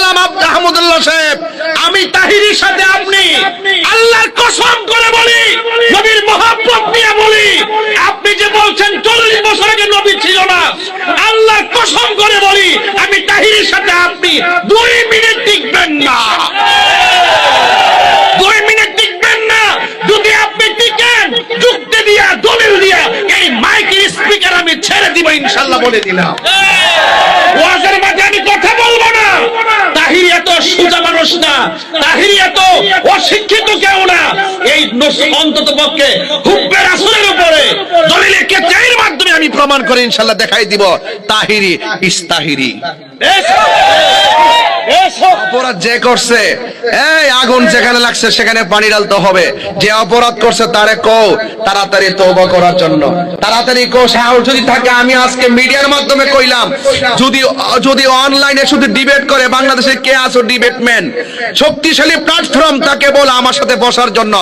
বললাম আহমদুল্লাহ সাহেব, আমি তাহিরির সাথে আপনি আল্লাহর কসম করে বলি, নবীর মহব্বত নিয়ে বলি, আপনি যে বলছেন 40 বছর আগে নবী ছিল না, আল্লাহর কসম করে বলি আমি তাহিরির সাথে আপনি 2 মিনিট টিকবেন না, 2 মিনিট টিকবেন না। যদি আপনি টিকেন, যুক্তি দিয়া দলিল দিয়া এই মাইকের স্পিকার আমি ছেড়ে দিব ইনশাআল্লাহ, বলে দিলাম। ওয়াজের মাঝে আমি কথা বলবো না। তাহিরি এত সোজা মানুষ না, তাহিরি এত অশিক্ষিত কেউ না। এই অন্তত পক্ষে হুব্বে রাসূলের উপরে দলিলের ক্ষেত্রের মাধ্যমে আমি প্রমাণ করে ইনশাআল্লাহ দেখাই দিব তাহিরি ইস্তাহিরি। অপরাধ যে করছে, এই আগুন যেখানে লাগছে সেখানে পানি ঢালতে হবে। যে অপরাধ করছে তারে কও তাড়াতাড়ি তওবা করার জন্য, তাড়াতাড়ি কও। সাহস যদি থাকে, আমি আজকে মিডিয়ার মাধ্যমে কইলাম, যদি অনলাইনে শুধু ডিবেট করে, বাংলাদেশে কে আছো ডিবেটম্যান, শক্তিশালী প্ল্যাটফর্ম, তাকে বল আমার সাথে বসার জন্য।